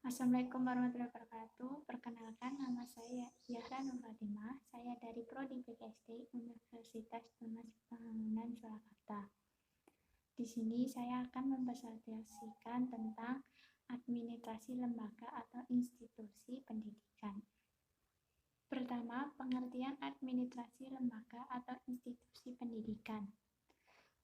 Assalamualaikum warahmatullahi wabarakatuh. Perkenalkan, nama saya Yahra Nur Fatimah. Saya dari Prodi PKSD Universitas Tunas Pembangunan Surakarta. Di sini saya akan mempresentasikan tentang administrasi lembaga atau institusi pendidikan. Pertama, pengertian administrasi lembaga atau institusi pendidikan.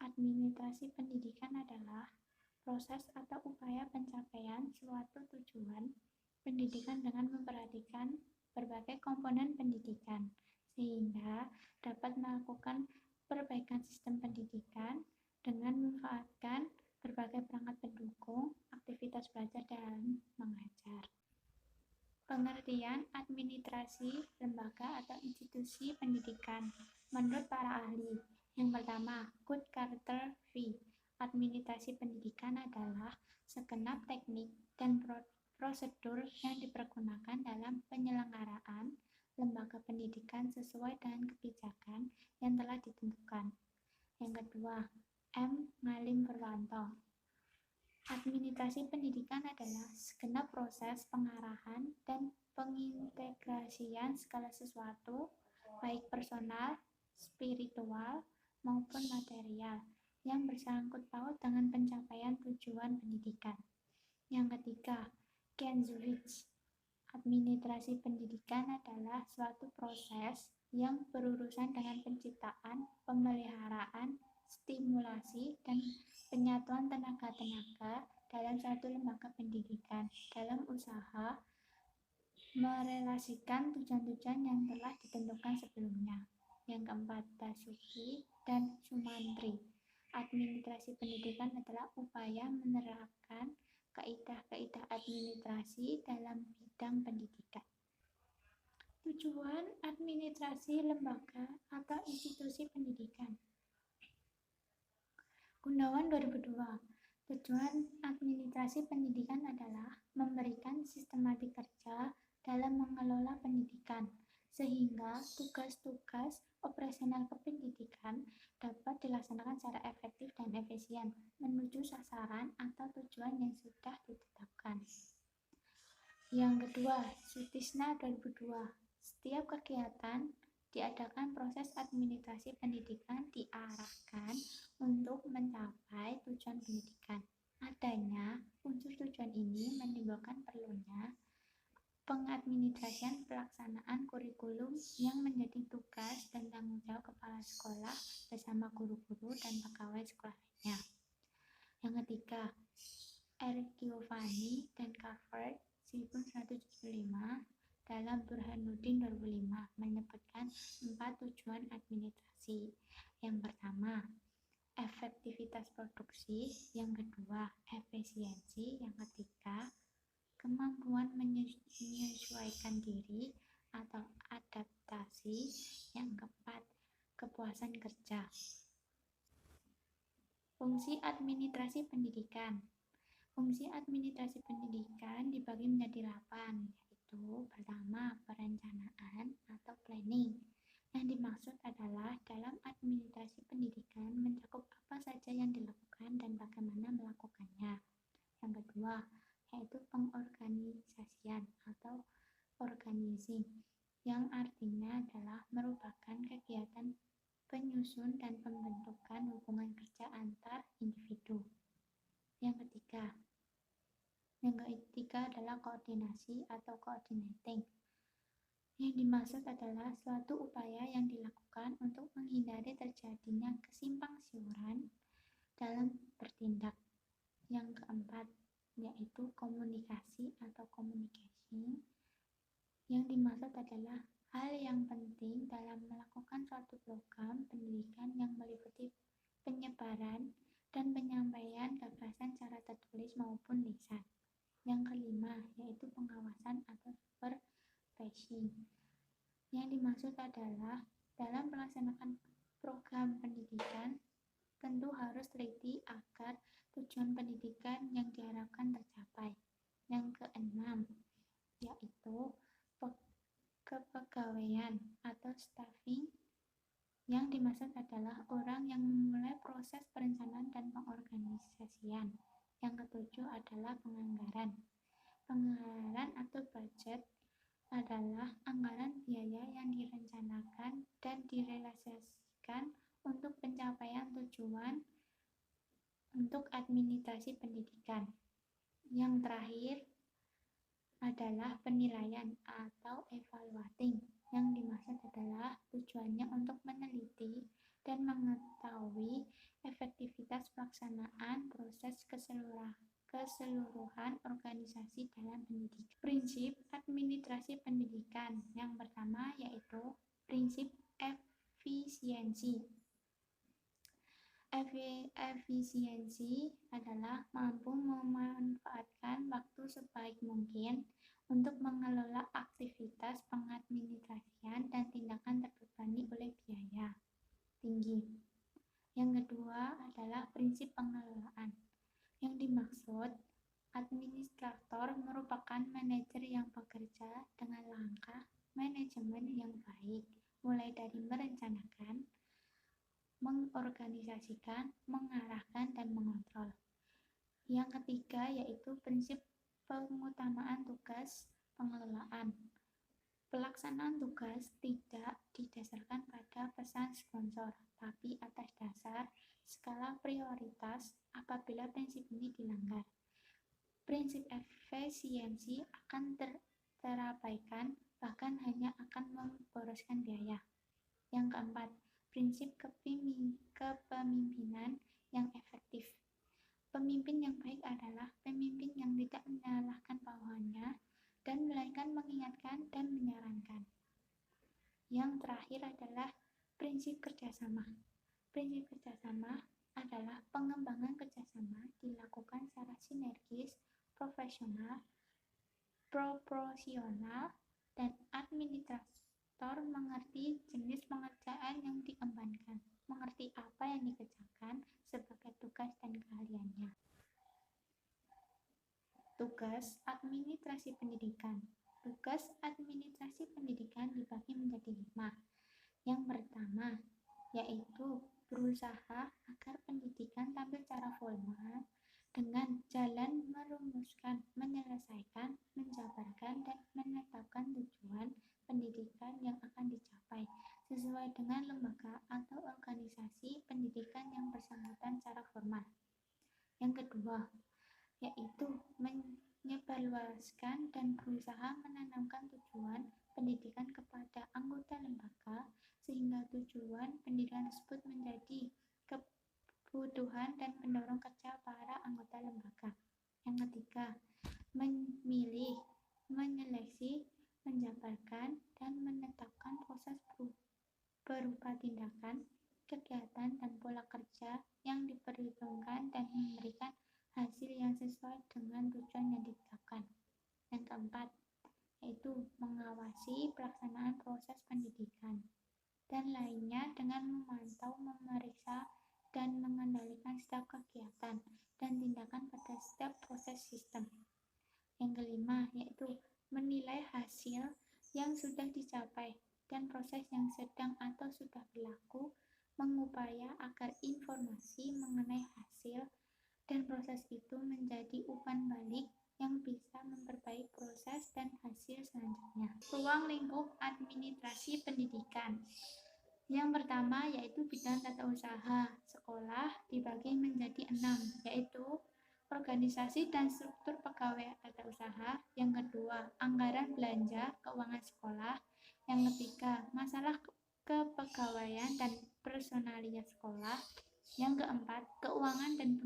Administrasi pendidikan adalah proses atau upaya pencapaian suatu tujuan pendidikan dengan memperhatikan berbagai komponen pendidikan, sehingga dapat melakukan perbaikan sistem pendidikan dengan memanfaatkan berbagai perangkat pendukung aktivitas belajar dan mengajar. Pengertian administrasi lembaga atau institusi pendidikan menurut para ahli. Yang pertama, Good Carter V. Administrasi pendidikan adalah segenap teknik dan prosedur yang dipergunakan dalam penyelenggaraan lembaga pendidikan sesuai dengan kebijakan yang telah ditentukan. Yang kedua, M. Ngalim Purwanto. Administrasi pendidikan adalah segenap proses pengarahan dan pengintegrasian segala sesuatu, baik personal, spiritual, maupun material, yang bersangkut paut dengan pencapaian tujuan pendidikan. Yang ketiga, Genzowitz. Administrasi pendidikan adalah suatu proses yang berurusan dengan penciptaan, pemeliharaan, stimulasi, dan penyatuan tenaga-tenaga dalam suatu lembaga pendidikan dalam usaha merelasikan tujuan-tujuan yang telah ditentukan sebelumnya. Yang keempat, Basuki dan Sumantri. Administrasi pendidikan adalah upaya menerapkan kaidah-kaidah administrasi dalam bidang pendidikan. Tujuan administrasi lembaga atau institusi pendidikan. Gunawan 2002. Tujuan administrasi pendidikan adalah memberikan sistematik kerja dalam mengelola pendidikan, sehingga tugas-tugas operasional kependidikan dapat dilaksanakan secara efektif dan efisien menuju sasaran atau tujuan yang sudah ditetapkan. Yang kedua, Sutisna 2002. Setiap kegiatan diadakan proses administrasi pendidikan diarahkan untuk mencapai tujuan pendidikan. Adanya unsur tujuan ini menimbulkan perlunya pengadministrasian pelaksanaan kurikulum yang menjadi tugas dan tanggung jawab kepala sekolah bersama guru-guru dan pegawai sekolah lainnya. Yang ketiga, R. Giovanni dan Carver 1975 dalam Burhanuddin 2005 menyebutkan 4 tujuan administrasi. Yang pertama, efektivitas produksi. Yang kedua, efisiensi. Yang ketiga, kemampuan menyesuaikan diri atau adaptasi. Yang keempat, kepuasan kerja. Fungsi administrasi pendidikan. Fungsi administrasi pendidikan dibagi menjadi 8, yaitu pertama, perencanaan atau planning. Yang dimaksud adalah dalam administrasi pendidikan mencakup apa saja yang dilakukan dan bagaimana melakukannya. Yang kedua, yaitu pengorganisasian atau organizing, yang artinya adalah merupakan kegiatan penyusun dan pembentukan hubungan kerja antar individu. Yang ketiga adalah koordinasi atau coordinating. Yang dimaksud adalah suatu upaya yang dilakukan untuk menghindari terjadinya kesimpang siuran dalam bertindak. Yang keempat, yaitu komunikasi atau communication. Yang dimaksud adalah hal yang penting dalam melakukan suatu program pendidikan yang meliputi penyebaran dan penyampaian gagasan secara tertulis maupun lisan. Yang kelima, yaitu pengawasan atau supervision. Yang dimaksud adalah dalam melaksanakan program pendidikan tentu harus teliti agar tujuan pendidikan yang diharapkan tercapai. Yang keenam, yaitu kepegawaian atau staffing. Yang dimaksud adalah orang yang memulai proses perencanaan dan pengorganisasian. Yang ketujuh adalah penganggaran. Anggaran atau budget adalah anggaran biaya yang direncanakan dan direalisasikan untuk pencapaian tujuan untuk administrasi pendidikan. Yang terakhir adalah penilaian atau evaluating. Yang dimaksud adalah tujuannya untuk meneliti dan mengetahui efektivitas pelaksanaan proses keseluruhan organisasi dalam pendidikan. Prinsip administrasi pendidikan yang pertama yaitu prinsip efisiensi. Efisiensi adalah mampu memanfaatkan waktu sebaik mungkin untuk mengelola aktivitas pengadministrasian dan tindakan terbebani oleh biaya tinggi. Yang kedua adalah prinsip pengelolaan. Yang dimaksud, administrator merupakan manajer yang bekerja dengan langkah manajemen yang baik, mulai dari merencanakan, mengorganisasikan, mengarahkan, dan mengontrol. Yang ketiga yaitu prinsip pengutamaan tugas pengelolaan. Pelaksanaan tugas tidak didasarkan pada pesan sponsor, tapi atas dasar skala prioritas. Apabila prinsip ini dilanggar, prinsip efisiensi akan terabaikan, bahkan hanya akan memboroskan biaya. Yang keempat, prinsip kepemimpinan yang efektif. Pemimpin yang baik adalah pemimpin yang tidak menyalahkan bawahannya dan melainkan mengingatkan dan menyarankan. Yang terakhir adalah prinsip kerjasama. Prinsip kerjasama adalah pengembangan kerjasama dilakukan secara sinergis, profesional, proporsional, dan administrator mengerti jenis pengerjaan yang dikembangkan, mengerti apa yang dikerjakan sebagai tugas dan keahliannya. Tugas administrasi pendidikan. Tugas administrasi pendidikan dibagi menjadi 5. Yang pertama yaitu berusaha agar pendidikan tampil secara formal dengan jalan merumuskan, menyelesaikan, menjabarkan, dan menetapkan tujuan pendidikan yang akan dicapai sesuai dengan lembaga atau organisasi pendidikan yang bersangkutan secara formal. Yang kedua yaitu menyebarluaskan dan berusaha menanamkan tujuan pendidikan kepada anggota lembaga sehingga tujuan pendidikan tersebut menjadi kebutuhan dan pendorong kerja para anggota lembaga. Yang ketiga, memilih, menyeleksi, menjabarkan, dan menetapkan proses berupa tindakan, kegiatan, dan pola kerja yang diperhitungkan dan memberikan hasil yang sesuai dengan tujuan yang ditetapkan. Yang keempat, yaitu mengawasi pelaksanaan proses pendidikan dan lainnya dengan memantau, memeriksa, dan mengendalikan setiap kegiatan dan tindakan pada setiap proses sistem. Yang kelima, yaitu menilai hasil yang sudah dicapai dan proses yang sedang atau sudah berlaku, mengupaya agar informasi mengenai hasil dan proses itu menjadi umpan balik yang bisa memperbaiki proses dan hasil selanjutnya. Ruang lingkup administrasi pendidikan. Yang pertama yaitu bidang tata usaha sekolah dibagi menjadi 6, yaitu organisasi dan struktur pegawai tata usaha. Yang kedua, anggaran belanja keuangan sekolah. Yang ketiga, masalah kepegawaian dan personalia sekolah. Yang keempat, keuangan dan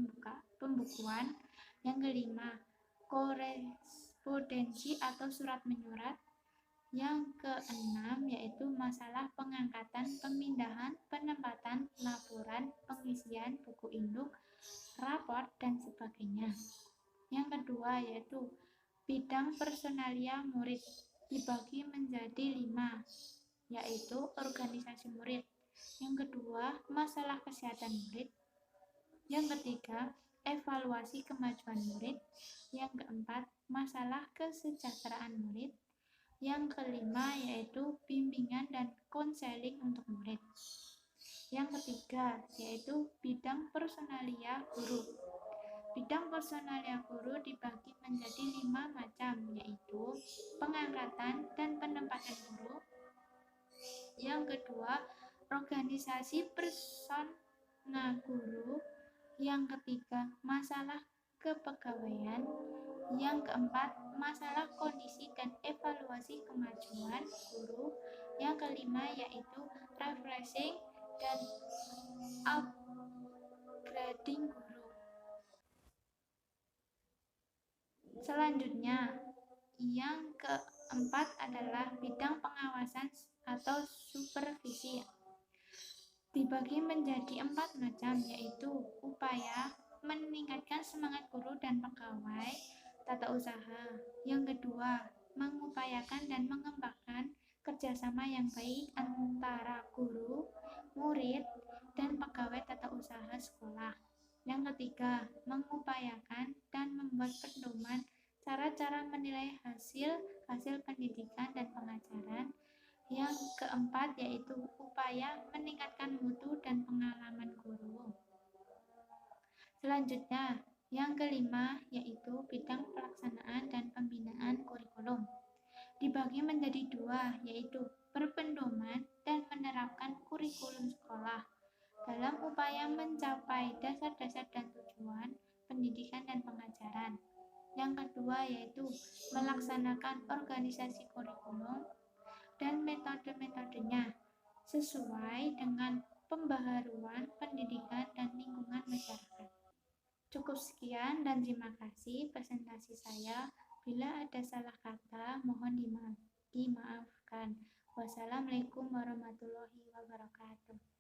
pembukuan. Yang kelima, korespondensi atau surat menyurat. Yang keenam yaitu masalah pengangkatan, pemindahan, penempatan, laporan, pengisian buku induk, raport, dan sebagainya. Yang kedua yaitu bidang personalia murid dibagi menjadi 5, yaitu organisasi murid. Yang kedua, masalah kesehatan murid. Yang ketiga, evaluasi kemajuan murid. Yang keempat, masalah kesejahteraan murid. Yang kelima yaitu bimbingan dan konseling untuk murid. Yang ketiga yaitu bidang personalia guru. Bidang personalia guru dibagi menjadi 5 macam, peningkatan dan penempatan guru. Yang kedua, organisasi persona guru. Yang ketiga, masalah kepegawaian. Yang keempat, masalah kondisi dan evaluasi kemajuan guru. Yang kelima yaitu refreshing dan upgrading guru. Selanjutnya, yang keempat adalah bidang pengawasan atau supervisi. Dibagi menjadi 4 macam, yaitu upaya meningkatkan semangat guru dan pegawai tata usaha. Yang kedua, mengupayakan dan mengembangkan kerjasama yang baik antara guru, murid, dan pegawai tata usaha sekolah. Yang ketiga, mengupayakan dan membuat pedoman cara-cara menilai hasil pendidikan dan pengajaran. Yang keempat yaitu upaya meningkatkan mutu dan pengalaman guru. Selanjutnya, yang kelima yaitu bidang pelaksanaan dan pembinaan kurikulum. Dibagi menjadi 2, yaitu berpedoman dan menerapkan kurikulum sekolah dalam upaya mencapai dasar-dasar dan tujuan pendidikan dan pengajaran. Yang kedua yaitu melaksanakan organisasi kurikulum dan metode-metodenya sesuai dengan pembaharuan pendidikan dan lingkungan masyarakat. Cukup sekian dan terima kasih presentasi saya. Bila ada salah kata, mohon dimaafkan. Wassalamualaikum warahmatullahi wabarakatuh.